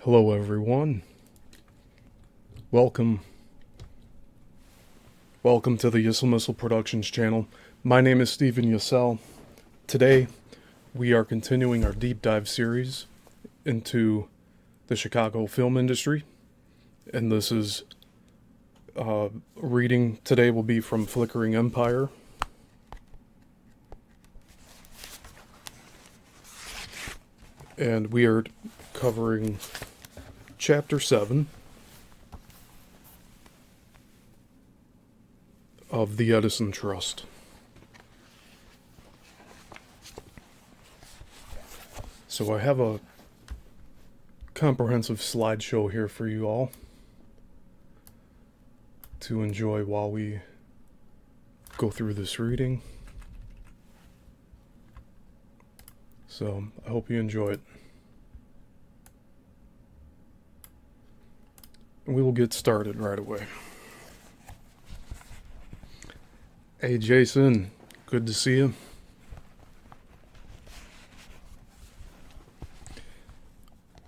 Hello everyone. Welcome to the Yissilmissil Productions channel. My name is Stephen Yissil. Today we are continuing our deep dive series into the Chicago film industry, and this is reading today will be from Flickering Empire. And we are covering Chapter 7 of the Edison Trust. So I have a comprehensive slideshow here for you all to enjoy while we go through this reading. So I hope you enjoy it. We will get started right away. Hey Jason, good to see you.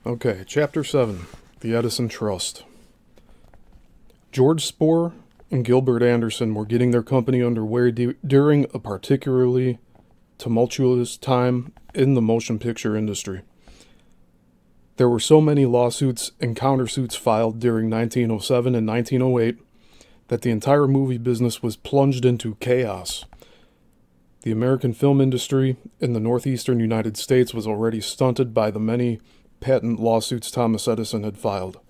Okay, Chapter 7, the Edison Trust. George Spohr and Gilbert Anderson were getting their company underway during a particularly tumultuous time in the motion picture industry. There were so many lawsuits and countersuits filed during 1907 and 1908 that the entire movie business was plunged into chaos. The American film industry in the northeastern United States was already stunted by the many patent lawsuits Thomas Edison had filed.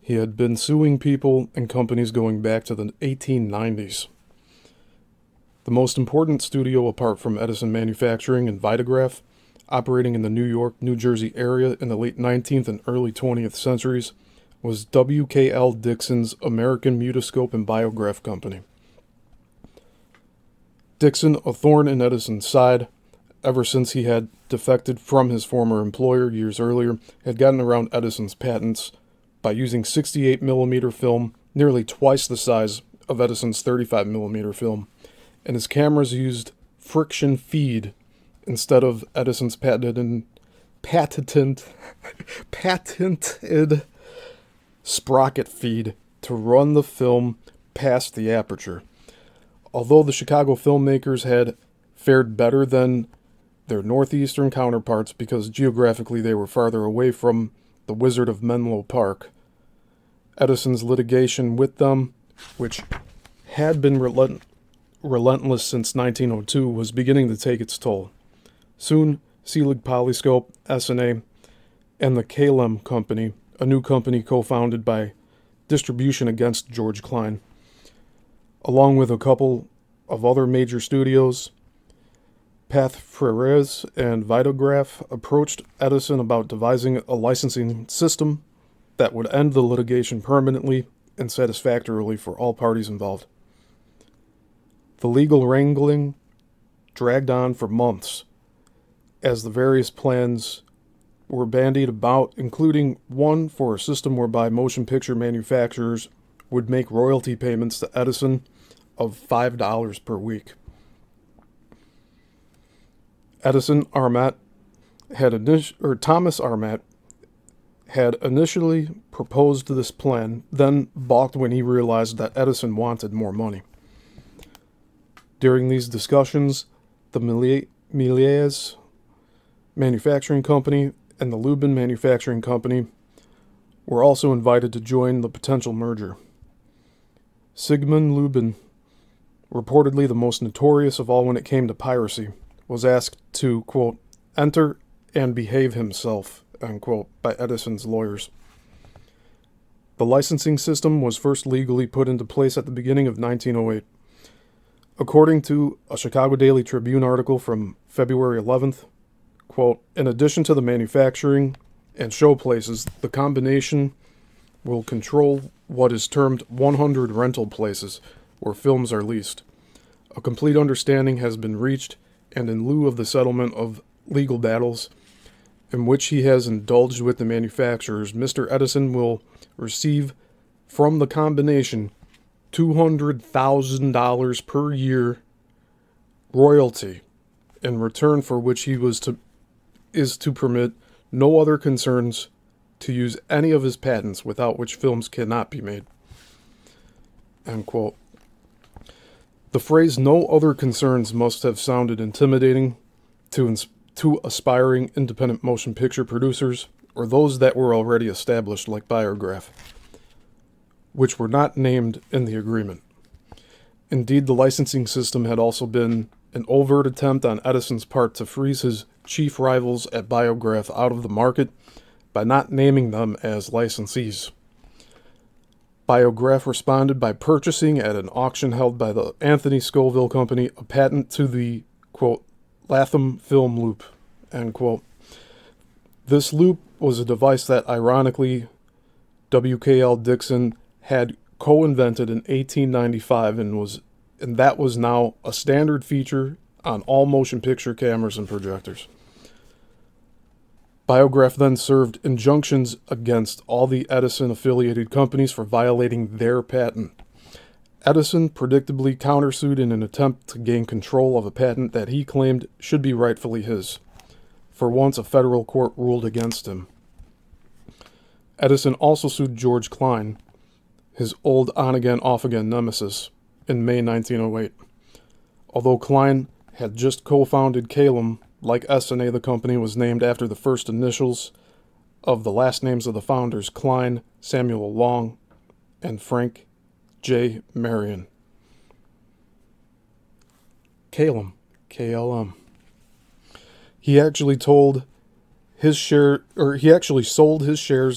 He had been suing people and companies going back to the 1890s. The most important studio apart from Edison Manufacturing and Vitagraph, operating in the New York, New Jersey area in the late 19th and early 20th centuries, was W.K.L. Dixon's American Mutoscope and Biograph Company. Dixon, a thorn in Edison's side, ever since he had defected from his former employer years earlier, had gotten around Edison's patents by using 68mm film, nearly twice the size of Edison's 35mm film, and his cameras used friction feed instead of Edison's patented sprocket feed to run the film past the aperture. Although the Chicago filmmakers had fared better than their northeastern counterparts because geographically they were farther away from the Wizard of Menlo Park, Edison's litigation with them, which had been relentless since 1902, was beginning to take its toll. Soon, Selig Polyscope, S&A, and the Kalem Company, a new company co-founded by Distribution Against George Klein, along with a couple of other major studios, Path Frères and Vitagraph, approached Edison about devising a licensing system that would end the litigation permanently and satisfactorily for all parties involved. The legal wrangling dragged on for months as the various plans were bandied about, including one for a system whereby motion picture manufacturers would make royalty payments to Edison of $5 per week. Thomas Armat had initially proposed this plan, then balked when he realized that Edison wanted more money. During these discussions, the Méliès Manufacturing Company and the Lubin Manufacturing Company were also invited to join the potential merger. Sigmund Lubin reportedly the most notorious of all when it came to piracy, was asked to, quote, enter and behave himself, unquote, by Edison's lawyers. The licensing system was first legally put into place at the beginning of 1908. According to a Chicago Daily Tribune article from February 11th, quote, in addition to the manufacturing and show places, the combination will control what is termed 100 rental places where films are leased. A complete understanding has been reached, and in lieu of the settlement of legal battles in which he has indulged with the manufacturers, Mr. Edison will receive from the combination $200,000 per year royalty, in return for which he is to permit no other concerns to use any of his patents, without which films cannot be made. End quote. The phrase "no other concerns" must have sounded intimidating to aspiring independent motion picture producers, or those that were already established like Biograph, which were not named in the agreement. Indeed, the licensing system had also been an overt attempt on Edison's part to freeze his chief rivals at Biograph out of the market by not naming them as licensees. Biograph responded by purchasing at an auction held by the Anthony Scoville Company a patent to the, quote, Latham film loop, end quote. This loop was a device that, ironically, W.K.L. Dixon had co-invented in 1895 and that was now a standard feature on all motion picture cameras and projectors. Biograph then served injunctions against all the Edison-affiliated companies for violating their patent. Edison predictably countersued in an attempt to gain control of a patent that he claimed should be rightfully his. For once, a federal court ruled against him. Edison also sued George Klein, his old on-again, off-again nemesis, in May 1908. Although Klein had just co-founded Calum, like S&A, the company was named after the first initials of the last names of the founders, Klein, Samuel Long, and Frank J. Marion. Calum, KLM. He actually sold his shares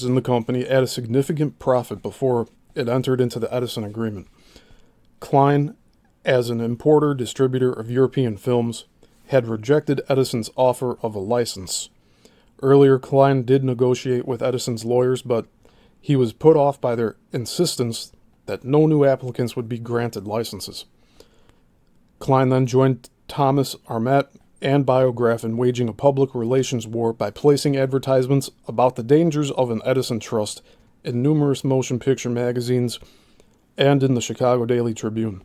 in the company at a significant profit before it entered into the Edison agreement. Klein, as an importer-distributor of European films, had rejected Edison's offer of a license. Earlier, Klein did negotiate with Edison's lawyers, but he was put off by their insistence that no new applicants would be granted licenses. Klein then joined Thomas Armat and Biograph in waging a public relations war by placing advertisements about the dangers of an Edison Trust in numerous motion picture magazines and in the Chicago Daily Tribune,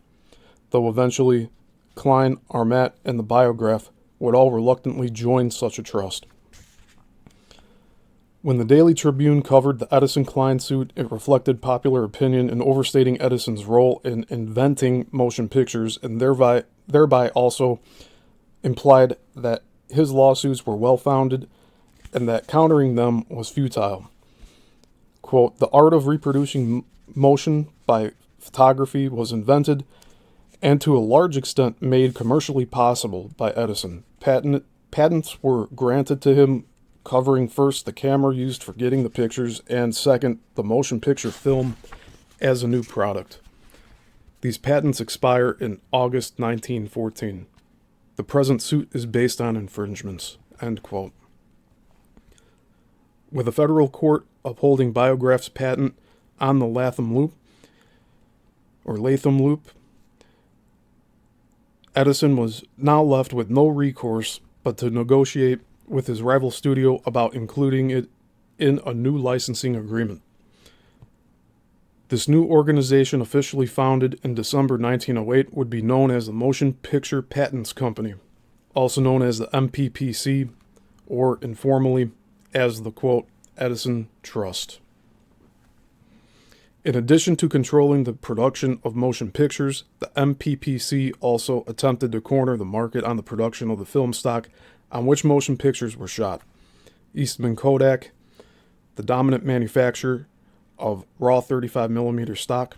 though eventually Klein, Armat, and the Biograph would all reluctantly join such a trust. When the Daily Tribune covered the Edison-Klein suit, it reflected popular opinion in overstating Edison's role in inventing motion pictures, and thereby also implied that his lawsuits were well-founded and that countering them was futile. Quote, the art of reproducing motion by photography was invented and to a large extent made commercially possible by Edison. Patents were granted to him covering first the camera used for getting the pictures and second, the motion picture film as a new product. These patents expire in August 1914. The present suit is based on infringements, end quote. With a federal court upholding Biograph's patent on the Latham loop, Edison was now left with no recourse but to negotiate with his rival studio about including it in a new licensing agreement. This new organization, officially founded in December 1908, would be known as the Motion Picture Patents Company, also known as the MPPC, or informally as the, quote, Edison Trust. In addition to controlling the production of motion pictures, the MPPC also attempted to corner the market on the production of the film stock on which motion pictures were shot. Eastman Kodak, the dominant manufacturer of raw 35mm stock,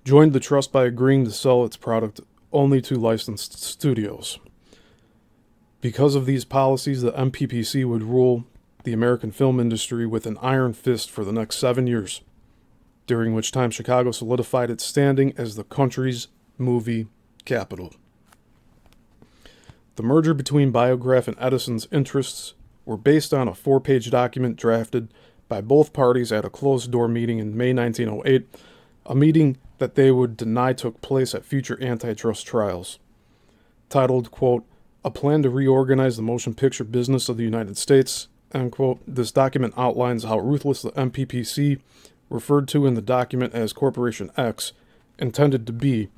joined the trust by agreeing to sell its product only to licensed studios. Because of these policies, the MPPC would rule the American film industry with an iron fist for the next 7 years, during which time Chicago solidified its standing as the country's movie capital. The merger between Biograph and Edison's interests were based on a 4-page document drafted by both parties at a closed-door meeting in May 1908, a meeting that they would deny took place at future antitrust trials. Titled, quote, "A Plan to Reorganize the Motion Picture Business of the United States," end quote, this document outlines how ruthless the MPPC, referred to in the document as Corporation X, intended to be,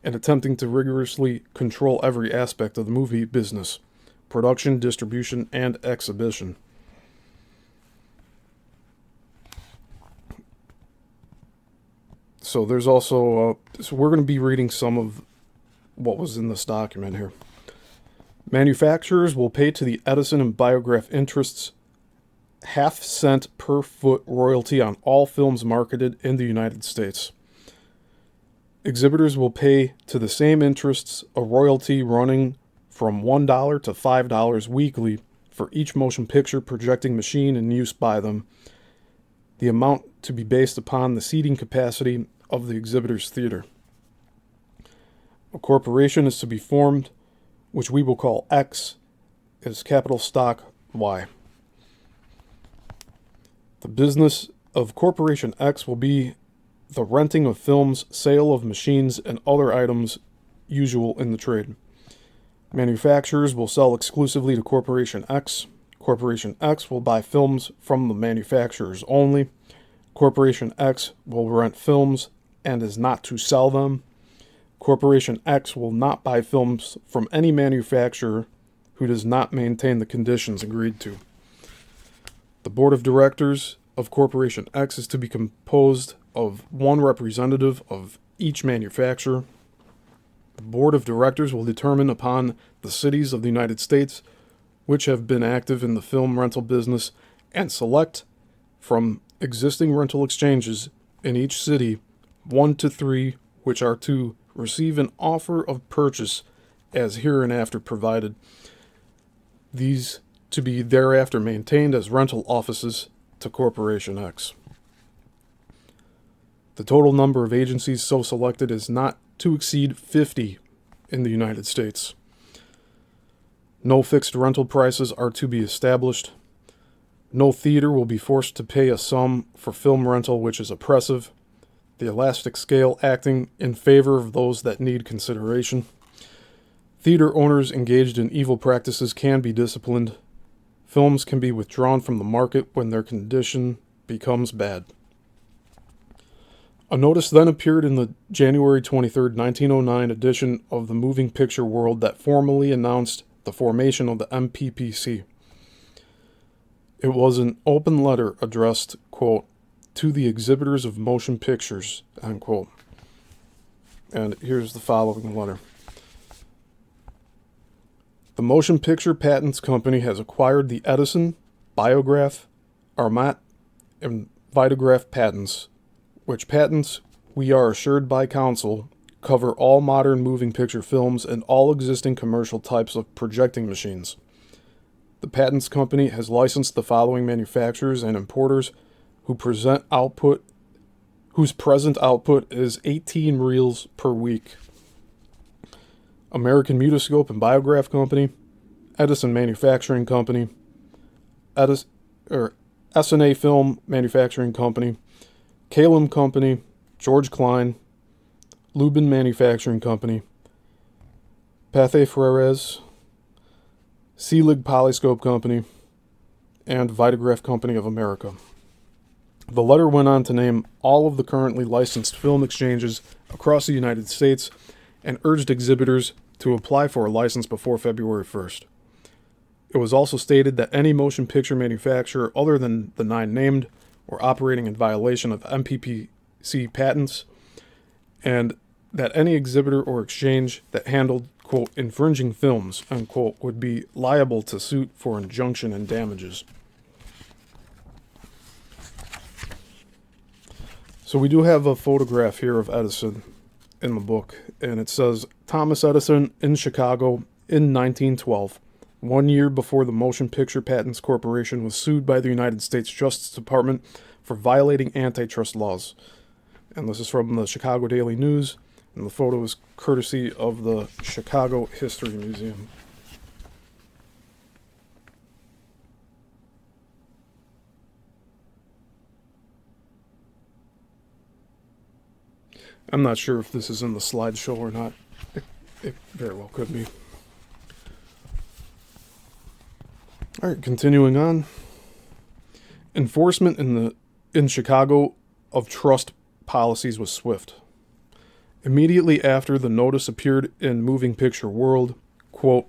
and attempting to rigorously control every aspect of the movie business: production, distribution, and exhibition. So there's also, so we're going to be reading some of what was in this document here. Manufacturers will pay to the Edison and Biograph interests half-cent per foot royalty on all films marketed in the United States. Exhibitors will pay to the same interests a royalty running from $1 to $5 weekly for each motion picture projecting machine in use by them, the amount to be based upon the seating capacity of the exhibitor's theater. A corporation is to be formed, which we will call X, as capital stock Y. The business of Corporation X will be the renting of films, sale of machines, and other items usual in the trade. Manufacturers will sell exclusively to Corporation X. Corporation X will buy films from the manufacturers only. Corporation X will rent films and is not to sell them. Corporation X will not buy films from any manufacturer who does not maintain the conditions agreed to. The board of directors of Corporation X is to be composed of one representative of each manufacturer. The board of directors will determine upon the cities of the United States which have been active in the film rental business and select from existing rental exchanges in each city 1 to 3 which are to receive an offer of purchase as hereinafter provided, these to be thereafter maintained as rental offices to Corporation X. The total number of agencies so selected is not to exceed 50 in the United States. No fixed rental prices are to be established. No theater will be forced to pay a sum for film rental which is oppressive, the elastic scale acting in favor of those that need consideration. Theater owners engaged in evil practices can be disciplined. Films can be withdrawn from the market when their condition becomes bad. A notice then appeared in the January 23, 1909 edition of the Moving Picture World that formally announced the formation of the MPPC. It was an open letter addressed, quote, "to the exhibitors of motion pictures," end quote. And here's the following letter. The Motion Picture Patents Company has acquired the Edison, Biograph, Armat, and Vitograph patents, which patents, we are assured by counsel, cover all modern moving picture films and all existing commercial types of projecting machines. The Patents Company has licensed the following manufacturers and importers whose present output is 18 reels per week: American Mutoscope and Biograph Company, Edison Manufacturing Company, S&A Film Manufacturing Company, Kalem Company, George Klein, Lubin Manufacturing Company, Pathé Frères, Selig Polyscope Company, and Vitograph Company of America. The letter went on to name all of the currently licensed film exchanges across the United States and urged exhibitors to apply for a license before February 1st. It was also stated that any motion picture manufacturer other than the 9 named were operating in violation of MPPC patents, and that any exhibitor or exchange that handled, quote, infringing films, unquote, would be liable to suit for injunction and damages. So we do have a photograph here of Edison in the book, and it says, Thomas Edison in Chicago in 1912, 1 year before the Motion Picture Patents Corporation was sued by the United States Justice Department for violating antitrust laws. And this is from the Chicago Daily News, and the photo is courtesy of the Chicago History Museum. I'm not sure if this is in the slideshow or not. It very well could be. All right, continuing on. Enforcement in Chicago of trust policies was swift. Immediately after the notice appeared in Moving Picture World, quote,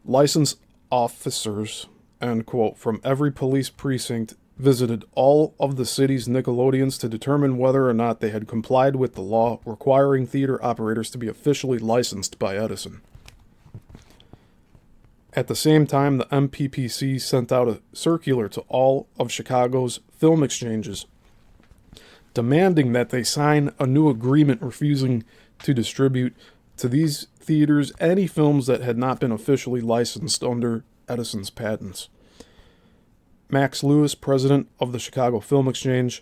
license officers, end quote, from every police precinct visited all of the city's Nickelodeons to determine whether or not they had complied with the law requiring theater operators to be officially licensed by Edison. At the same time, the MPPC sent out a circular to all of Chicago's film exchanges, demanding that they sign a new agreement refusing to distribute to these theaters any films that had not been officially licensed under Edison's patents. Max Lewis, president of the Chicago Film Exchange,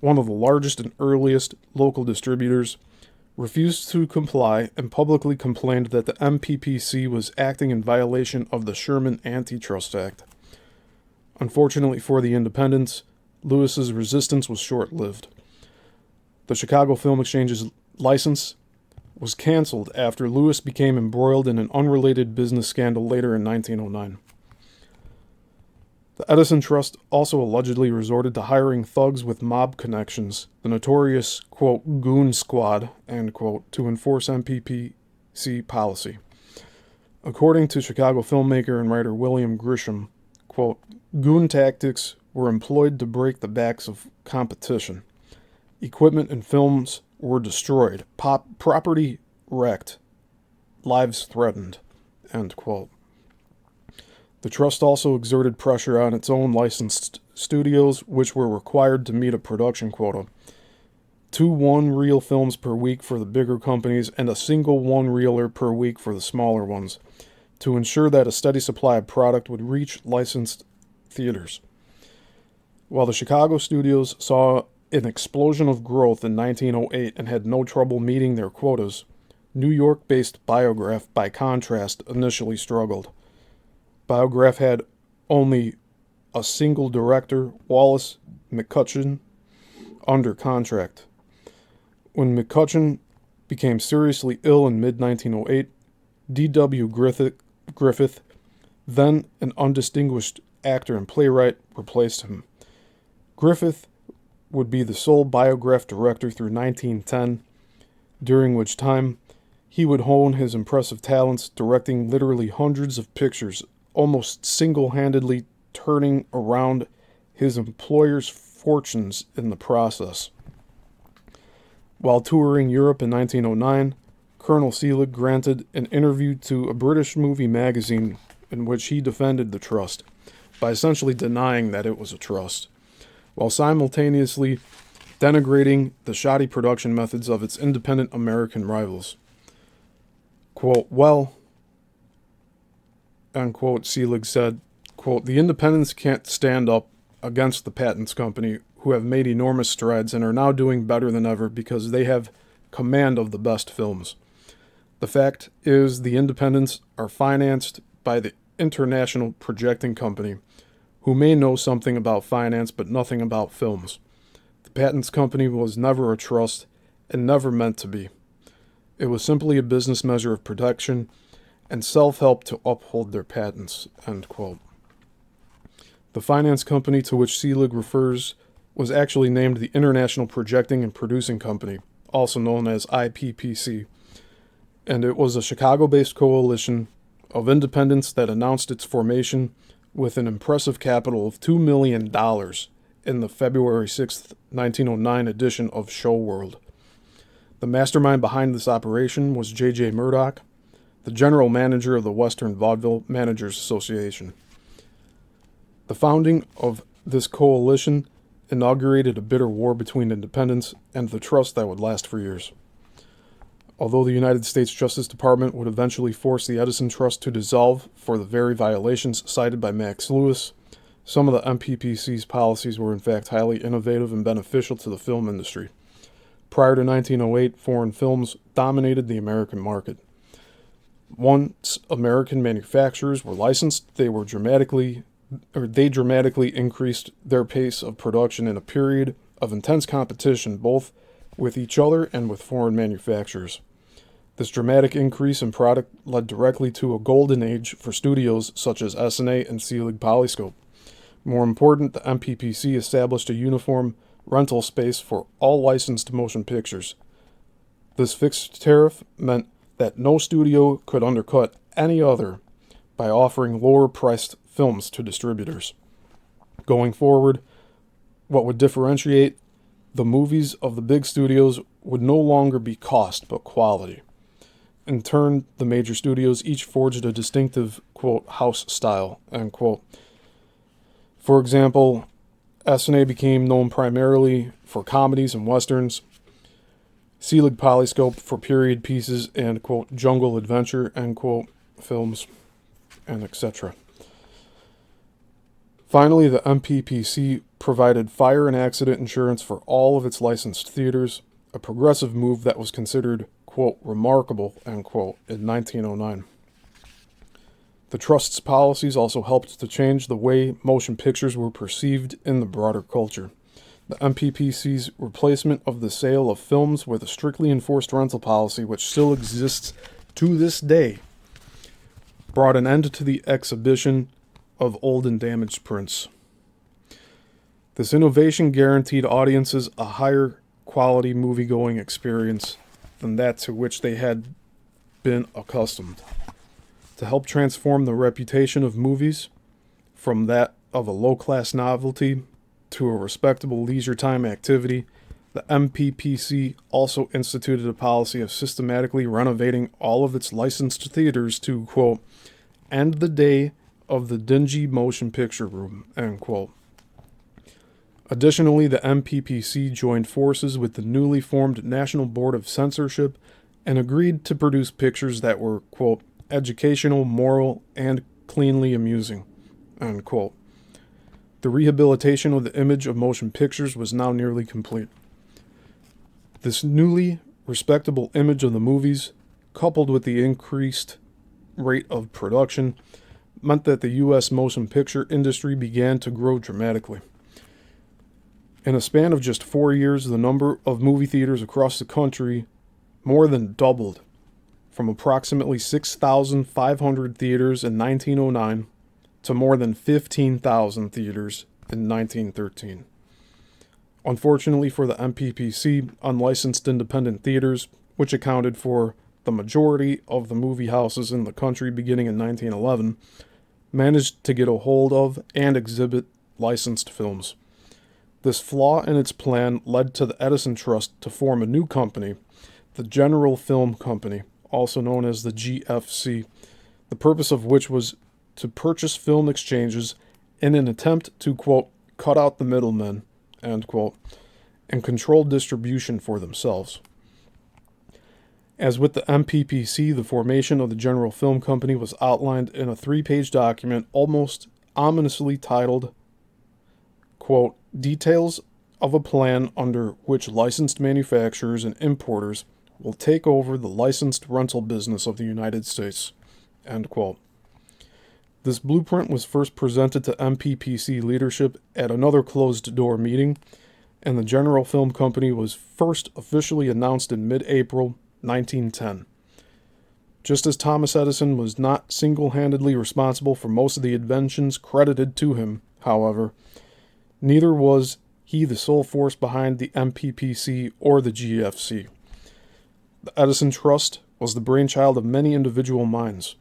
one of the largest and earliest local distributors, refused to comply and publicly complained that the MPPC was acting in violation of the Sherman Antitrust Act. Unfortunately for the independents, Lewis's resistance was short-lived. The Chicago Film Exchange's license was canceled after Lewis became embroiled in an unrelated business scandal later in 1909. The Edison Trust also allegedly resorted to hiring thugs with mob connections, the notorious, quote, goon squad, end quote, to enforce MPPC policy. According to Chicago filmmaker and writer William Grisham, quote, goon tactics were employed to break the backs of competition. Equipment and films were destroyed, property wrecked, lives threatened, end quote. The trust also exerted pressure on its own licensed studios, which were required to meet a production quota. 2 one-reel films per week for the bigger companies and a single one-reeler per week for the smaller ones, to ensure that a steady supply of product would reach licensed theaters. While the Chicago studios saw an explosion of growth in 1908 and had no trouble meeting their quotas, New York-based Biograph, by contrast, initially struggled. Biograph had only a single director, Wallace McCutcheon, under contract. When McCutcheon became seriously ill in mid-1908, D.W. Griffith, then an undistinguished actor and playwright, replaced him. Griffith would be the sole Biograph director through 1910, during which time he would hone his impressive talents, directing literally hundreds of pictures, almost single-handedly turning around his employer's fortunes in the process. While touring Europe in 1909, Colonel Selig granted an interview to a British movie magazine in which he defended the trust by essentially denying that it was a trust, while simultaneously denigrating the shoddy production methods of its independent American rivals. Quote, well, unquote, Selig said, quote, the independents can't stand up against the patents company, who have made enormous strides and are now doing better than ever because they have command of the best films. The fact is the independents are financed by the International Projecting Company, who may know something about finance but nothing about films. The patents company was never a trust and never meant to be. It was simply a business measure of protection and self-help to uphold their patents, end quote. The finance company to which Selig refers was actually named the International Projecting and Producing Company, also known as IPPC, and it was a Chicago-based coalition of independents that announced its formation with an impressive capital of $2 million in the February 6, 1909 edition of Show World. The mastermind behind this operation was J.J. Murdoch, the general manager of the Western Vaudeville Managers Association. The founding of this coalition inaugurated a bitter war between independents and the trust that would last for years. Although the United States Justice Department would eventually force the Edison Trust to dissolve for the very violations cited by Max Lewis, some of the MPPC's policies were in fact highly innovative and beneficial to the film industry. Prior to 1908, foreign films dominated the American market. Once American manufacturers were licensed, they dramatically increased their pace of production in a period of intense competition both with each other and with foreign manufacturers. This dramatic increase in product led directly to a golden age for studios such as SNA and Selig Polyscope. More important, the MPPC established a uniform rental space for all licensed motion pictures. This fixed tariff meant that no studio could undercut any other by offering lower-priced films to distributors. Going forward, what would differentiate the movies of the big studios would no longer be cost, but quality. In turn, the major studios each forged a distinctive, quote, house style, end quote. For example, SNA became known primarily for comedies and westerns, Selig Polyscope for period pieces and, quote, jungle adventure, end quote, films, and etc. Finally, the MPPC provided fire and accident insurance for all of its licensed theaters, a progressive move that was considered, quote, remarkable, end quote, in 1909. The Trust's policies also helped to change the way motion pictures were perceived in the broader culture. The MPPC's replacement of the sale of films with a strictly enforced rental policy, which still exists to this day, brought an end to the exhibition of old and damaged prints. This innovation guaranteed audiences a higher quality movie-going experience than that to which they had been accustomed. To help transform the reputation of movies from that of a low-class novelty to a respectable leisure time activity, the MPPC also instituted a policy of systematically renovating all of its licensed theaters to, quote, end the day of the dingy motion picture room, end quote. Additionally, the MPPC joined forces with the newly formed National Board of Censorship and agreed to produce pictures that were, quote, educational, moral, and cleanly amusing, end quote. The rehabilitation of the image of motion pictures was now nearly complete. This newly respectable image of the movies, coupled with the increased rate of production, meant that the U.S. motion picture industry began to grow dramatically. In a span of just 4 years, the number of movie theaters across the country more than doubled, from approximately 6,500 theaters in 1909 to more than 15,000 theaters in 1913. Unfortunately for the MPPC, unlicensed independent theaters, which accounted for the majority of the movie houses in the country beginning in 1911, managed to get a hold of and exhibit licensed films. This flaw in its plan led to the Edison Trust to form a new company, the General Film Company, also known as the GFC, the purpose of which was to purchase film exchanges in an attempt to, quote, cut out the middlemen, end quote, and control distribution for themselves. As with the MPPC, the formation of the General Film Company was outlined in a 3-page document almost ominously titled, quote, details of a plan under which licensed manufacturers and importers will take over the licensed rental business of the United States, end quote. This blueprint was first presented to MPPC leadership at another closed-door meeting, and the General Film Company was first officially announced in mid-April 1910. Just as Thomas Edison was not single-handedly responsible for most of the inventions credited to him, however, neither was he the sole force behind the MPPC or the GFC. The Edison Trust was the brainchild of many individual minds.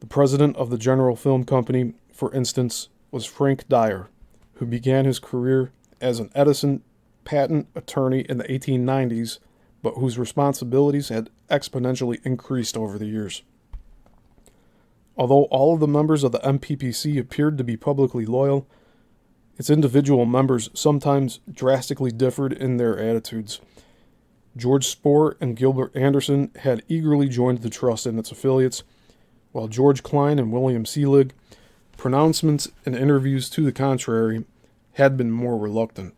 The president of the General Film Company, for instance, was Frank Dyer, who began his career as an Edison patent attorney in the 1890s, but whose responsibilities had exponentially increased over the years. Although all of the members of the MPPC appeared to be publicly loyal, its individual members sometimes drastically differed in their attitudes. George Spohr and Gilbert Anderson had eagerly joined the trust and its affiliates, while George Klein and William Selig, pronouncements and interviews to the contrary, had been more reluctant.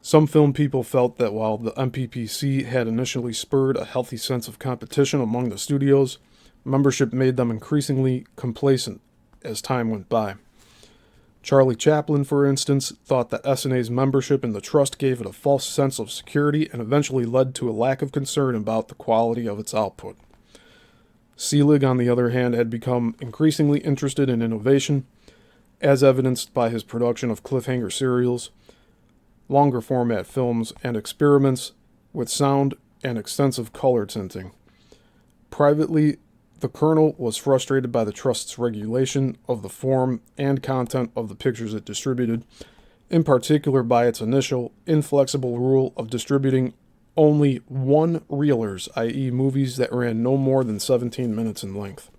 Some film people felt that while the MPPC had initially spurred a healthy sense of competition among the studios, membership made them increasingly complacent as time went by. Charlie Chaplin, for instance, thought that SNA's membership in the trust gave it a false sense of security and eventually led to a lack of concern about the quality of its output. Selig, on the other hand, had become increasingly interested in innovation, as evidenced by his production of cliffhanger serials, longer format films, and experiments with sound and extensive color tinting. Privately, the Colonel was frustrated by the Trust's regulation of the form and content of the pictures it distributed, in particular by its initial, inflexible rule of distributing only one-reelers, i.e. movies that ran no more than 17 minutes in length.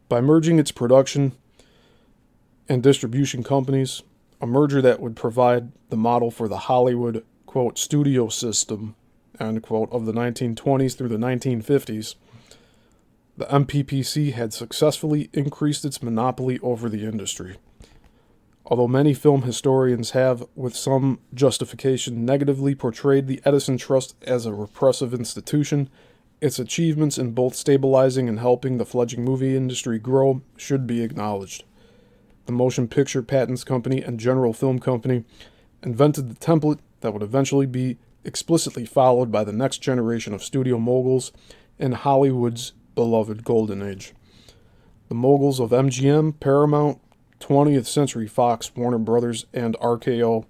By merging its production and distribution companies, a merger that would provide the model for the Hollywood, quote, studio system, end quote, of the 1920s through the 1950s, the MPPC had successfully increased its monopoly over the industry. Although many film historians have, with some justification, negatively portrayed the Edison Trust as a repressive institution, its achievements in both stabilizing and helping the fledgling movie industry grow should be acknowledged. The Motion Picture Patents Company and General Film Company invented the template that would eventually be explicitly followed by the next generation of studio moguls in Hollywood's beloved Golden Age. The moguls of MGM, Paramount, 20th Century Fox, Warner Brothers, and RKO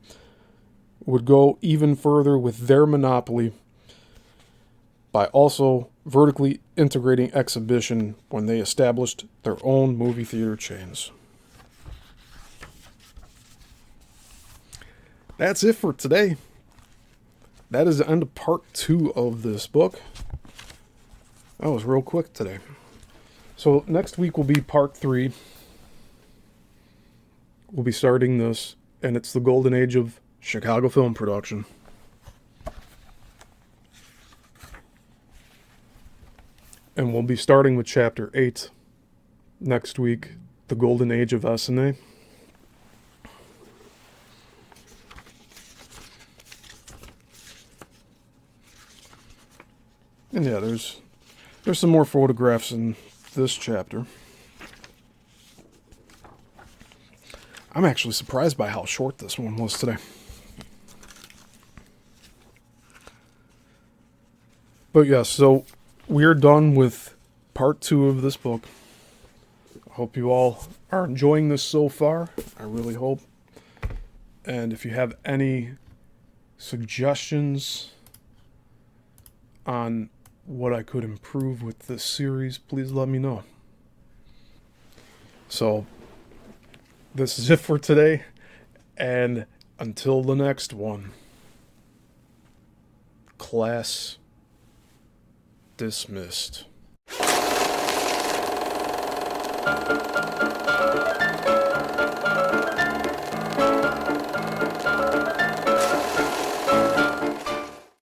would go even further with their monopoly by also vertically integrating exhibition when they established their own movie theater chains. That's it for today. That is the end of part 2 of this book. That was real quick today. So next week will be part 3. We'll be starting this, and it's the golden age of Chicago film production. And we'll be starting with chapter 8 next week, the golden age of SNA. And yeah, there's some more photographs in this chapter. I'm actually surprised by how short this one was today. But yeah, so we're done with part 2 of this book. I hope you all are enjoying this so far. I really hope. And if you have any suggestions on what I could improve with this series, please let me know. So, this is it for today, and until the next one, class dismissed.